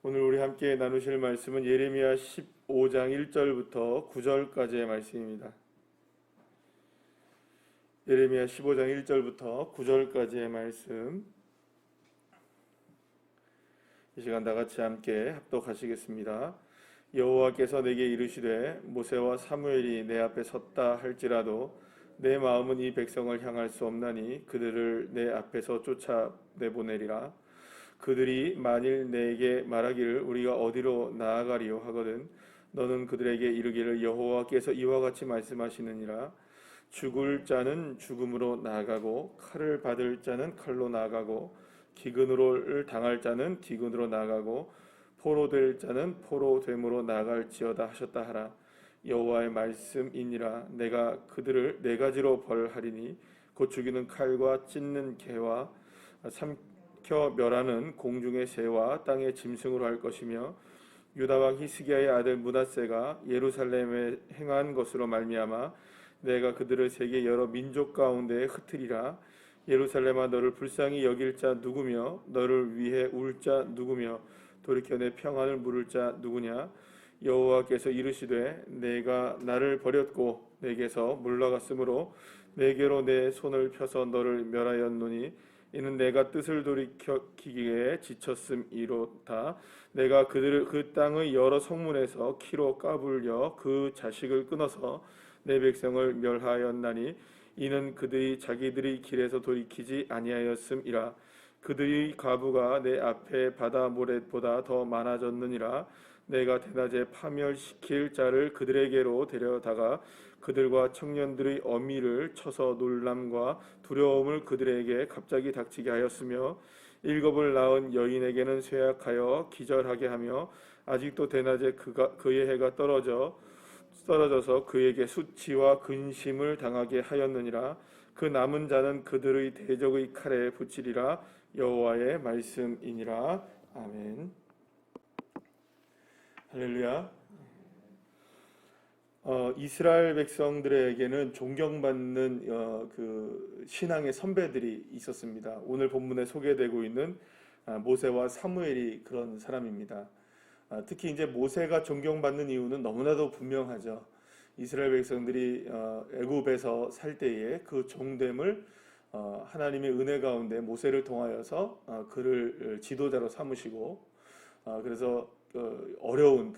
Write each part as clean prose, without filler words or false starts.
오늘 우리 함께 나누실 말씀은 예레미야 15장 1절부터 9절까지의 말씀입니다. 예레미야 15장 1절부터 9절까지의 말씀, 이 시간 다 같이 함께 합독하시겠습니다. 여호와께서 내게 이르시되 모세와 사무엘이 내 앞에 섰다 할지라도 내 마음은 이 백성을 향할 수 없나니 그들을 내 앞에서 쫓아내보내리라. 그들이 만일 내게 말하기를 우리가 어디로 나아가리요 하거든 너는 그들에게 이르기를 여호와께서 이와 같이 말씀하시느니라. 죽을 자는 죽음으로 나아가고 칼을 받을 자는 칼로 나아가고 기근으로 당할 자는 기근으로 나아가고 포로될 자는 포로됨으로 나아갈지어다 하셨다 하라. 여호와의 말씀이니라. 내가 그들을 네 가지로 벌하리니 곧 죽이는 칼과 찢는 개와 삼켜 멸하는 공중의 새와 땅의 짐승으로 할 것이며 유다 왕 히스기야의 아들 므낫세가 예루살렘에 행한 것으로 말미암아 내가 그들을 세계 여러 민족 가운데 흩으리라. 예루살렘아 너를 불쌍히 여길 자 누구며 너를 위해 울 자 누구며 돌이켜 내 평안을 물을 자 누구냐. 여호와께서 이르시되 내가 나를 버렸고 내게서 물러갔으므로 내게로 내 손을 펴서 너를 멸하였노니 이는 내가 뜻을 돌이키기에 지쳤음이로다. 내가 그들을 그 땅의 여러 성문에서 키로 까불려 그 자식을 끊어서 내 백성을 멸하였나니 이는 그들이 자기들의 길에서 돌이키지 아니하였음이라. 그들의 가부가 내 앞에 바다 모래보다 더 많아졌느니라. 내가 대낮에 파멸시킬 자를 그들에게로 데려다가 그들과 청년들의 어미를 쳐서 놀람과 두려움을 그들에게 갑자기 닥치게 하였으며 일곱을 낳은 여인에게는 쇠약하여 기절하게 하며 아직도 대낮에 그의 해가 떨어져서 그에게 수치와 근심을 당하게 하였느니라. 그 남은 자는 그들의 대적의 칼에 붙이리라. 여호와의 말씀이니라. 아멘. 할렐루야. 이스라엘 백성들에게는 존경받는 그 신앙의 선배들이 있었습니다. 오늘 본문에 소개되고 있는 모세와 사무엘이 그런 사람입니다. 특히 이제 모세가 존경받는 이유는 너무나도 분명하죠. 이스라엘 백성들이 애굽에서 살 때에 그 종됨을 하나님의 은혜 가운데 모세를 통하여서 그를 지도자로 삼으시고 그래서 어려운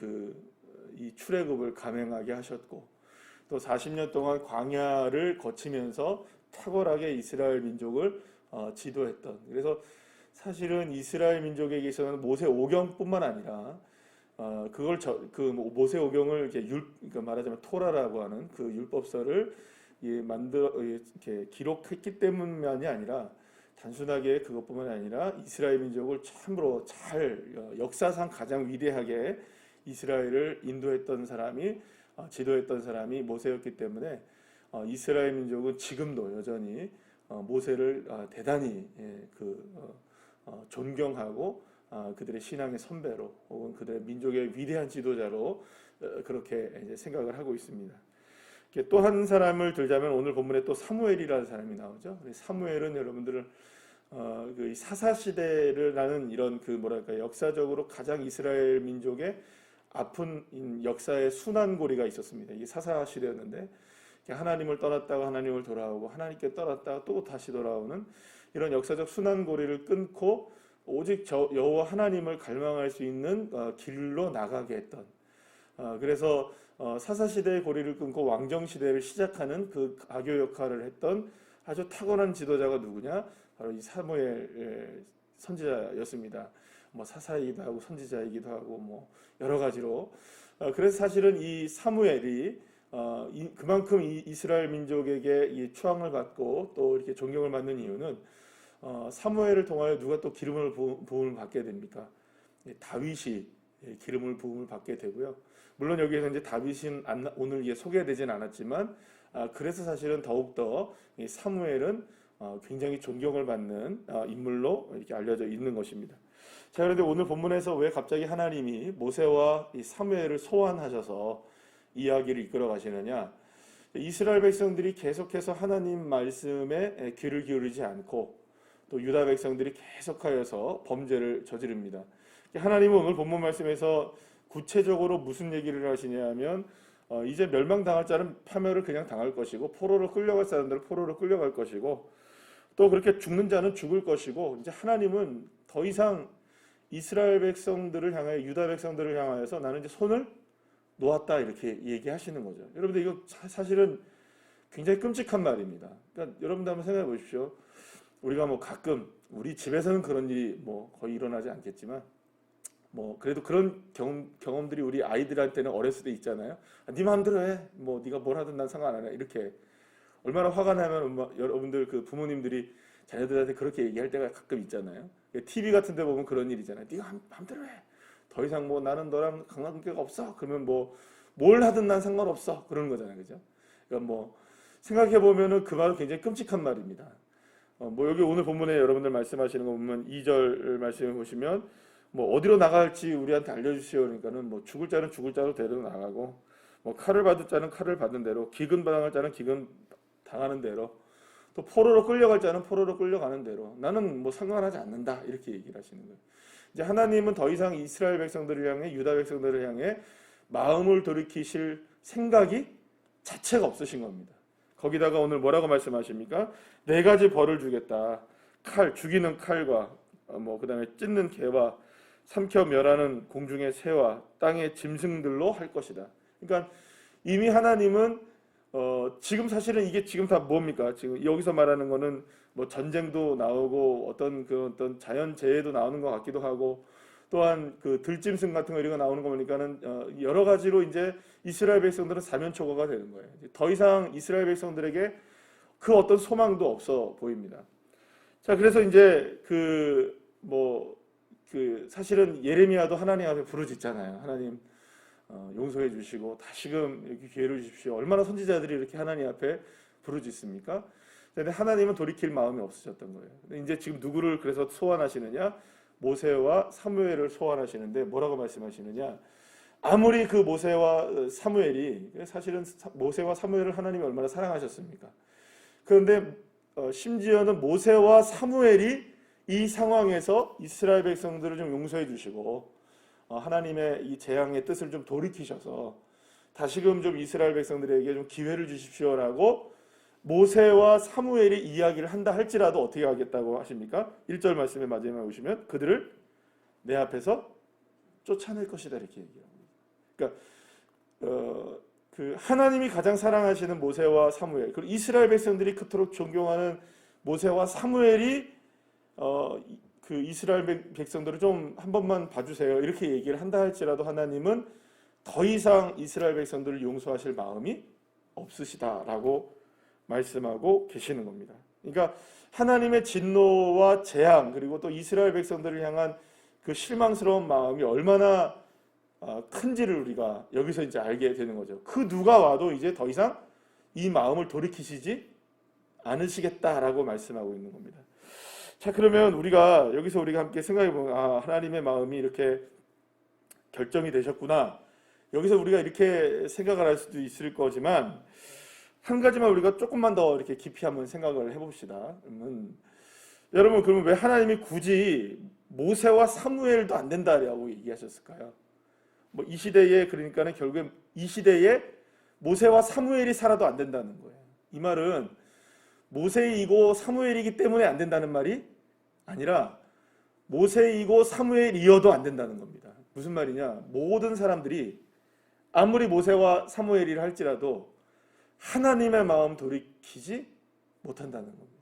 이 출애굽을 감행하게 하셨고 또 40년 동안 광야를 거치면서 탁월하게 이스라엘 민족을 지도했던, 그래서 사실은 이스라엘 민족에게 있어서는 모세 오경뿐만 아니라 그걸 모세 오경을 그러니까 말하자면 토라라고 하는 그 율법서를 만들어 이렇게 기록했기 때문만이 아니라 단순하게 그것뿐만 아니라 이스라엘 민족을 참으로 잘 역사상 가장 위대하게 이스라엘을 인도했던 사람이 지도했던 사람이 모세였기 때문에 이스라엘 민족은 지금도 여전히 모세를 대단히 존경하고 그들의 신앙의 선배로 혹은 그들의 민족의 위대한 지도자로 그렇게 이제 생각을 하고 있습니다. 또 한 사람을 들자면 오늘 본문에 또 사무엘이라는 사람이 나오죠. 사무엘은 여러분들은 그 사사 시대라는 이런 뭐랄까 역사적으로 가장 이스라엘 민족의 아픈 역사의 순환고리가 있었습니다. 이게 사사 시대였는데 하나님을 떠났다가 하나님을 돌아오고 하나님께 떠났다가 또 다시 돌아오는 이런 역사적 순환고리를 끊고 오직 여호와 하나님을 갈망할 수 있는 길로 나가게 했던, 그래서 사사시대의 고리를 끊고 왕정시대를 시작하는 그 가교 역할을 했던 아주 탁월한 지도자가 누구냐? 바로 이 사무엘 선지자였습니다. 사사이기도 하고 선지자이기도 하고 여러 가지로. 그래서 사실은 이 사무엘이 그만큼 이스라엘 민족에게 이 추앙을 받고 또 이렇게 존경을 받는 이유는 사무엘을 통하여 누가 또 기름을 부음을 받게 됩니까? 다윗이 기름을 부음을 받게 되고요. 물론 여기에서 이제 다윗은 오늘 소개되지는 않았지만 그래서 사실은 더욱더 이 사무엘은 굉장히 존경을 받는 인물로 이렇게 알려져 있는 것입니다. 자, 그런데 오늘 본문에서 왜 갑자기 하나님이 모세와 이 사무엘을 소환하셔서 이야기를 이끌어 가시느냐? 이스라엘 백성들이 계속해서 하나님 말씀에 귀를 기울이지 않고 또 유다 백성들이 계속하여서 범죄를 저지릅니다. 하나님은 오늘 본문 말씀에서 구체적으로 무슨 얘기를 하시냐면 이제 멸망당할 자는 파멸을 그냥 당할 것이고 포로로 끌려갈 사람들은 포로로 끌려갈 것이고 또 그렇게 죽는 자는 죽을 것이고 이제 하나님은 더 이상 이스라엘 백성들을 향하여 유다 백성들을 향하여서 나는 이제 손을 놓았다 이렇게 얘기하시는 거죠. 여러분들 이거 사실은 굉장히 끔찍한 말입니다. 그러니까 여러분들 한번 생각해 보십시오. 우리가 뭐 가끔 우리 집에서는 그런 일이 뭐 거의 일어나지 않겠지만 뭐 그래도 그런 경험들이 우리 아이들한테는 어렸을 때 있잖아요. 네 마음대로 해. 뭐 네가 뭘 하든 난 상관 안 해. 이렇게 얼마나 화가 나면 여러분들 그 부모님들이 자녀들한테 그렇게 얘기할 때가 가끔 있잖아요. TV 같은 데 보면 그런 일 있잖아요. 네가 마음대로 해. 더 이상 뭐 나는 너랑 관계가 없어. 그러면 뭐 뭘 하든 난 상관없어. 그러는 거잖아요. 그죠? 그러니까 뭐 생각해 보면은 그 말은 굉장히 끔찍한 말입니다. 뭐 여기 오늘 본문에 여러분들 말씀하시는 거 보면 2절 말씀을 보시면 뭐 어디로 나갈지 우리한테 알려주시오. 그러니까는 뭐 죽을 자는 죽을 자로 데려 나가고 뭐 칼을 받을 자는 칼을 받는 대로 기근 당할 자는 기근 당하는 대로 또 포로로 끌려갈 자는 포로로 끌려가는 대로 나는 뭐 상관하지 않는다 이렇게 얘기를 하시는 거예요. 이제 하나님은 더 이상 이스라엘 백성들을 향해 유다 백성들을 향해 마음을 돌이키실 생각이 자체가 없으신 겁니다. 거기다가 오늘 뭐라고 말씀하십니까? 네 가지 벌을 주겠다. 칼, 죽이는 칼과 뭐 그다음에 찢는 개와 삼켜 멸하는 공중의 새와 땅의 짐승들로 할 것이다. 그러니까 이미 하나님은 지금 사실은 이게 지금 다 뭡니까? 지금 여기서 말하는 거는 뭐 전쟁도 나오고 어떤 자연 재해도 나오는 것 같기도 하고 또한 그 들짐승 같은 거 이런 거 나오는 거 보니까는 여러 가지로 이제 이스라엘 백성들은 사면초가가 되는 거예요. 더 이상 이스라엘 백성들에게 그 어떤 소망도 없어 보입니다. 자, 그래서 이제 사실은 예레미야도 하나님 앞에 부르짖잖아요. 하나님 용서해 주시고 다시금 이렇게 기회를 주십시오. 얼마나 선지자들이 이렇게 하나님 앞에 부르짖습니까? 근데 하나님은 돌이킬 마음이 없으셨던 거예요. 근데 이제 지금 누구를 그래서 소환하시느냐? 모세와 사무엘을 소환하시는데 뭐라고 말씀하시느냐? 아무리 그 모세와 사무엘이 사실은 모세와 사무엘을 하나님이 얼마나 사랑하셨습니까? 그런데 심지어는 모세와 사무엘이 이 상황에서 이스라엘 백성들을 좀 용서해 주시고 하나님의 이 재앙의 뜻을 좀 돌이키셔서 다시금 좀 이스라엘 백성들에게 좀 기회를 주십시오라고 모세와 사무엘이 이야기를 한다 할지라도 어떻게 하겠다고 하십니까? 1절 말씀에 마지막에 보시면 그들을 내 앞에서 쫓아낼 것이다 이렇게 얘기합니다. 그러니까 그 하나님이 가장 사랑하시는 모세와 사무엘 그리고 이스라엘 백성들이 그토록 존경하는 모세와 사무엘이 그 이스라엘 백성들을 좀 한 번만 봐주세요 이렇게 얘기를 한다 할지라도 하나님은 더 이상 이스라엘 백성들을 용서하실 마음이 없으시다라고 말씀하고 계시는 겁니다. 그러니까 하나님의 진노와 재앙 그리고 또 이스라엘 백성들을 향한 그 실망스러운 마음이 얼마나 큰지를 우리가 여기서 이제 알게 되는 거죠. 그 누가 와도 이제 더 이상 이 마음을 돌이키시지 않으시겠다라고 말씀하고 있는 겁니다. 자, 그러면 여기서 우리가 함께 생각해 보면 하나님의 마음이 이렇게 결정이 되셨구나. 여기서 우리가 이렇게 생각을 할 수도 있을 거지만 한 가지만 우리가 조금만 더 이렇게 깊이 한번 생각을 해봅시다. 여러분 그러면 왜 하나님이 굳이 모세와 사무엘도 안 된다라고 얘기하셨을까요? 뭐 이 시대에 그러니까는 결국엔 이 시대에 모세와 사무엘이 살아도 안 된다는 거예요. 이 말은 모세이고 사무엘이기 때문에 안 된다는 말이 아니라 모세이고 사무엘이어도 안 된다는 겁니다. 무슨 말이냐? 모든 사람들이 아무리 모세와 사무엘이라 할지라도 하나님의 마음 돌이키지 못한다는 겁니다.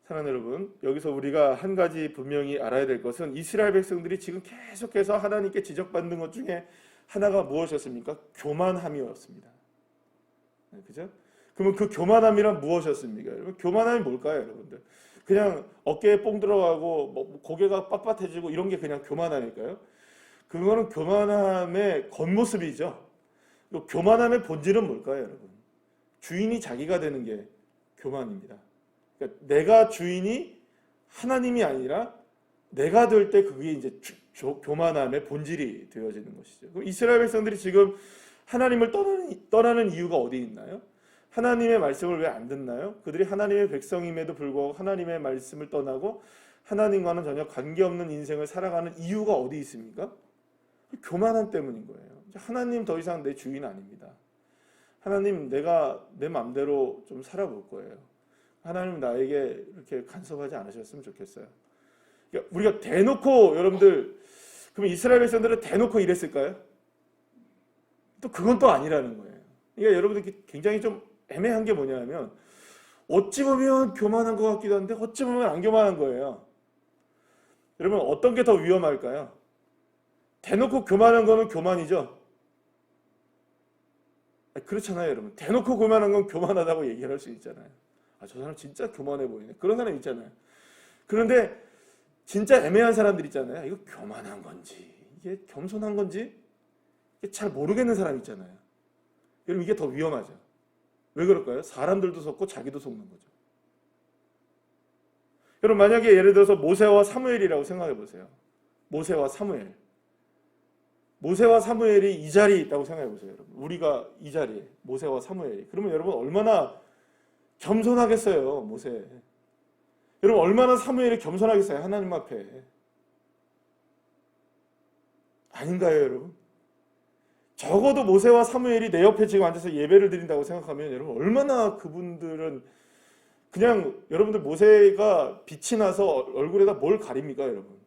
사랑하는 여러분, 여기서 우리가 한 가지 분명히 알아야 될 것은 이스라엘 백성들이 지금 계속해서 하나님께 지적받는 것 중에 하나가 무엇이었습니까? 교만함이었습니다. 그죠? 그러면 그 교만함이란 무엇이었습니까? 여러분, 교만함이 뭘까요, 여러분들? 그냥 어깨에 뽕 들어가고 뭐 고개가 빳빳해지고 이런 게 그냥 교만함일까요? 그거는 교만함의 겉모습이죠. 교만함의 본질은 뭘까요, 여러분? 주인이 자기가 되는 게 교만입니다. 그러니까 내가 주인이 하나님이 아니라 내가 될 때 그게 이제 교만함의 본질이 되어지는 것이죠. 그럼 이스라엘 백성들이 지금 하나님을 떠나는 이유가 어디 있나요? 하나님의 말씀을 왜 안 듣나요? 그들이 하나님의 백성임에도 불구하고 하나님의 말씀을 떠나고 하나님과는 전혀 관계없는 인생을 살아가는 이유가 어디 있습니까? 교만함 때문인 거예요. 하나님 더 이상 내 주인 아닙니다. 하나님 내가 내 마음대로 좀 살아볼 거예요. 하나님 나에게 이렇게 간섭하지 않으셨으면 좋겠어요. 그러니까 우리가 대놓고 여러분들 그럼 이스라엘 백성들은 대놓고 이랬을까요? 또 그건 또 아니라는 거예요. 그러니까 여러분들 굉장히 좀 애매한 게 뭐냐면 어찌 보면 교만한 것 같기도 한데 어찌 보면 안 교만한 거예요. 여러분 어떤 게 더 위험할까요? 대놓고 교만한 거는 교만이죠. 그렇잖아요, 여러분. 대놓고 교만한 건 교만하다고 얘기를 할 수 있잖아요. 아, 저 사람 진짜 교만해 보이네. 그런 사람 있잖아요. 그런데 진짜 애매한 사람들 있잖아요. 이거 교만한 건지 이게 겸손한 건지 이게 잘 모르겠는 사람 있잖아요. 여러분 이게 더 위험하죠. 왜 그럴까요? 사람들도 속고 자기도 속는 거죠. 여러분 만약에 예를 들어서 모세와 사무엘이라고 생각해 보세요. 모세와 사무엘. 모세와 사무엘이 이 자리에 있다고 생각해 보세요, 여러분. 우리가 이 자리에 모세와 사무엘이. 그러면 여러분 얼마나 겸손하겠어요, 모세. 여러분 얼마나 사무엘이 겸손하겠어요, 하나님 앞에. 아닌가요, 여러분? 적어도 모세와 사무엘이 내 옆에 지금 앉아서 예배를 드린다고 생각하면 여러분 얼마나 그분들은 그냥 여러분들 모세가 빛이 나서 얼굴에다 뭘 가립니까, 여러분?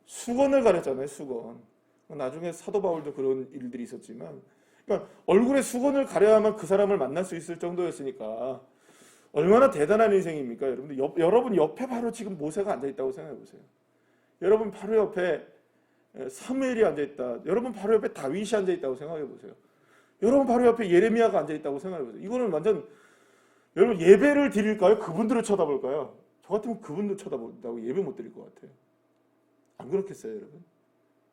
수건을 가렸잖아요, 수건. 나중에 사도 바울도 그런 일들이 있었지만, 그러니까 얼굴에 수건을 가려야만 그 사람을 만날 수 있을 정도였으니까 얼마나 대단한 인생입니까, 여러분들? 여러분 옆에 바로 지금 모세가 앉아 있다고 생각해 보세요. 여러분 바로 옆에 사무엘이 앉아 있다. 여러분 바로 옆에 다윗이 앉아 있다고 생각해 보세요. 여러분 바로 옆에 예레미야가 앉아 있다고 생각해 보세요. 이거는 완전 여러분 예배를 드릴까요? 그분들을 쳐다볼까요? 저 같으면 그분들 쳐다본다고 예배 못 드릴 것 같아요. 안 그렇겠어요, 여러분?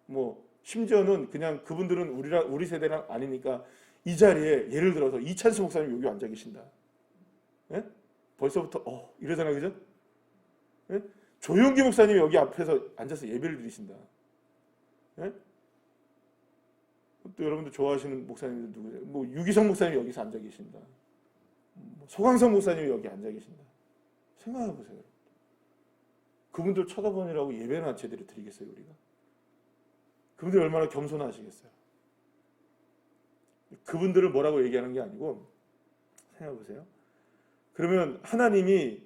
뭐 심지어는 그냥 그분들은 우리 세대랑 아니니까 이 자리에 예를 들어서 이찬수 목사님 여기 앉아 계신다. 예? 벌써부터 이러잖아요, 그죠? 예? 조용기 목사님이 여기 앞에서 앉아서 예배를 드리신다. 예? 또 여러분들 좋아하시는 목사님들 누구세요? 뭐 유기성 목사님이 여기서 앉아 계신다. 소강성 목사님이 여기 앉아 계신다. 생각해 보세요. 그분들 쳐다보느라고 예배나 제대로 드리겠어요, 우리가? 그분들이 얼마나 겸손하시겠어요? 그분들을 뭐라고 얘기하는 게 아니고 생각해 보세요. 그러면 하나님이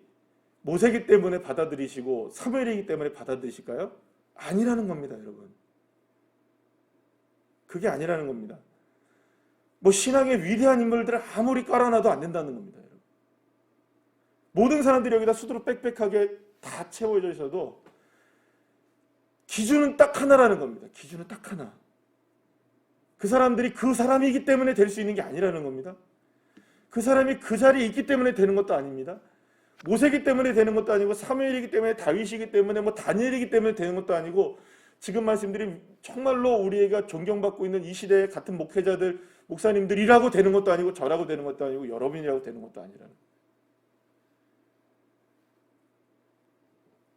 모세이기 때문에 받아들이시고 사무엘이기 때문에 받아들이실까요? 아니라는 겁니다, 여러분. 그게 아니라는 겁니다. 뭐 신앙의 위대한 인물들을 아무리 깔아놔도 안 된다는 겁니다, 여러분. 모든 사람들이 여기다 수두룩 빽빽하게 다 채워져 있어도 기준은 딱 하나라는 겁니다. 기준은 딱 하나. 그 사람들이 그 사람이기 때문에 될 수 있는 게 아니라는 겁니다. 그 사람이 그 자리에 있기 때문에 되는 것도 아닙니다. 모세이기 때문에 되는 것도 아니고 사무엘이기 때문에 다윗이기 때문에 뭐 다니엘이기 때문에 되는 것도 아니고 지금 말씀드린 정말로 우리가 존경받고 있는 이 시대의 같은 목회자들, 목사님들이라고 되는 것도 아니고 저라고 되는 것도 아니고 여러분이라고 되는 것도 아니라는 거예요.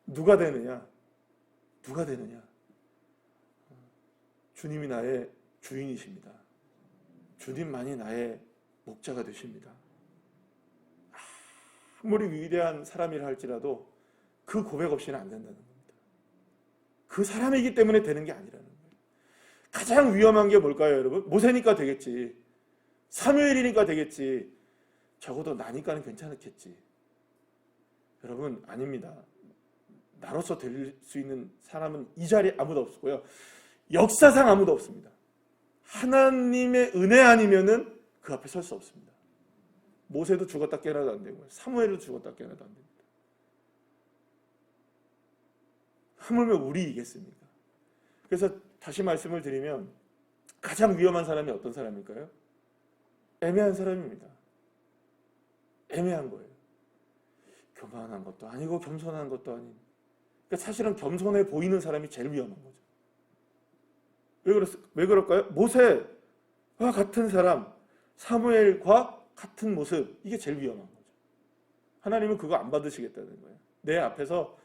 누가 되느냐? 누가 되느냐? 주님이 나의 주인이십니다. 주님만이 나의 목자가 되십니다. 아무리 위대한 사람이라 할지라도 그 고백 없이는 안 된다는 겁니다. 그 사람이기 때문에 되는 게 아니라는 거예요. 가장 위험한 게 뭘까요, 여러분? 모세니까 되겠지. 사무엘이니까 되겠지. 적어도 나니까는 괜찮겠지. 여러분, 아닙니다. 나로서 될 수 있는 사람은 이 자리에 아무도 없고요. 역사상 아무도 없습니다. 하나님의 은혜 아니면은 그 앞에 설 수 없습니다. 모세도 죽었다 깨어나도 안 되고요. 사무엘도 죽었다 깨어나도 안 됩니다. 하물며 우리이겠습니까? 그래서 다시 말씀을 드리면 가장 위험한 사람이 어떤 사람일까요? 애매한 사람입니다. 애매한 거예요. 교만한 것도 아니고 겸손한 것도 아닌. 그러니까 사실은 겸손해 보이는 사람이 제일 위험한 거죠. 왜 그럴까요? 모세와 같은 사람, 사무엘과 같은 모습, 이게 제일 위험한 거죠. 하나님은 그거 안 받으시겠다는 거예요. 내 앞에서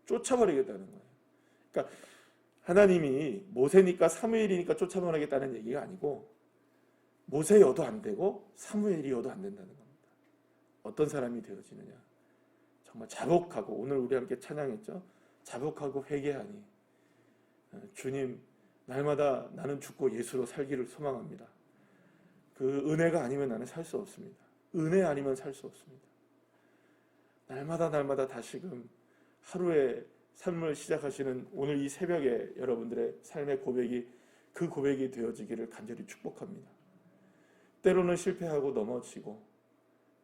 쫓아버리겠다는 거예요. 그러니까 하나님이 모세니까 사무엘이니까 쫓아버리겠다는 얘기가 아니고 모세여도 안 되고 사무엘이여도 안 된다는 겁니다. 어떤 사람이 되어지느냐? 정말 자복하고 오늘 우리 함께 찬양했죠. 자복하고 회개하니 주님, 날마다 나는 죽고 예수로 살기를 소망합니다. 그 은혜가 아니면 나는 살 수 없습니다. 은혜 아니면 살 수 없습니다. 날마다 다시금 하루의 삶을 시작하시는 오늘 이 새벽에 여러분들의 삶의 고백이 그 고백이 되어지기를 간절히 축복합니다. 때로는 실패하고 넘어지고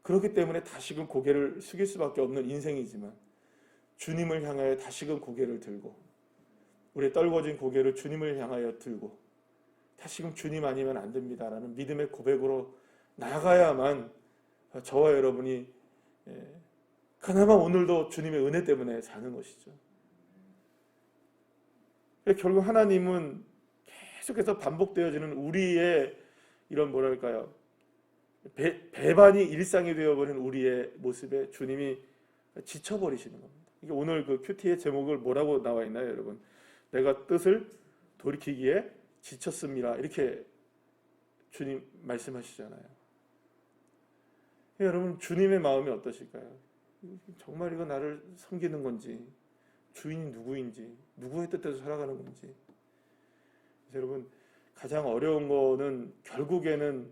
그렇기 때문에 다시금 고개를 숙일 수밖에 없는 인생이지만 주님을 향하여 다시금 고개를 들고 우리의 떨궈진 고개를 주님을 향하여 들고 다시금 주님 아니면 안 됩니다라는 믿음의 고백으로 나아가야만 저와 여러분이 그나마 오늘도 주님의 은혜 때문에 사는 것이죠. 결국 하나님은 계속해서 반복되어지는 우리의 이런 뭐랄까요, 배반이 일상이 되어버린 우리의 모습에 주님이 지쳐버리시는 겁니다. 이게 오늘 그 큐티의 제목을 뭐라고 나와 있나요, 여러분? 내가 뜻을 돌이키기에 지쳤습니다. 이렇게 주님 말씀하시잖아요. 여러분, 주님의 마음이 어떠실까요? 정말 이거 나를 섬기는 건지, 주인이 누구인지, 누구의 뜻대로 살아가는 건지. 그래서 여러분, 가장 어려운 거는 결국에는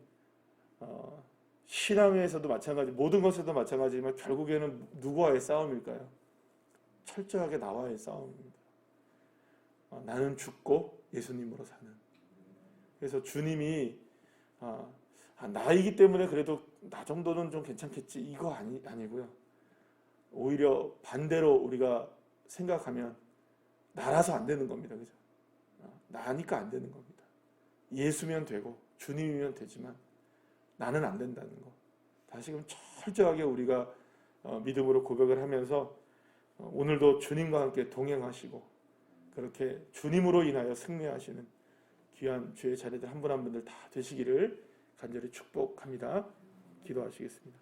신앙에서도 마찬가지, 모든 것에도 마찬가지지만 결국에는 누구와의 싸움일까요? 철저하게 나와의 싸움입니다. 나는 죽고 예수님으로 사는. 그래서 주님이 나이기 때문에 그래도 나 정도는 좀 괜찮겠지, 이거 아니고요. 오히려 반대로 우리가 생각하면 나라서 안 되는 겁니다. 그죠? 나니까 안 되는 겁니다. 예수면 되고 주님이면 되지만 나는 안 된다는 거. 다시금 철저하게 우리가 믿음으로 고백을 하면서 오늘도 주님과 함께 동행하시고 그렇게 주님으로 인하여 승리하시는 귀한 주의 자녀들 한 분 한 분들 다 되시기를 간절히 축복합니다. 기도하시겠습니다.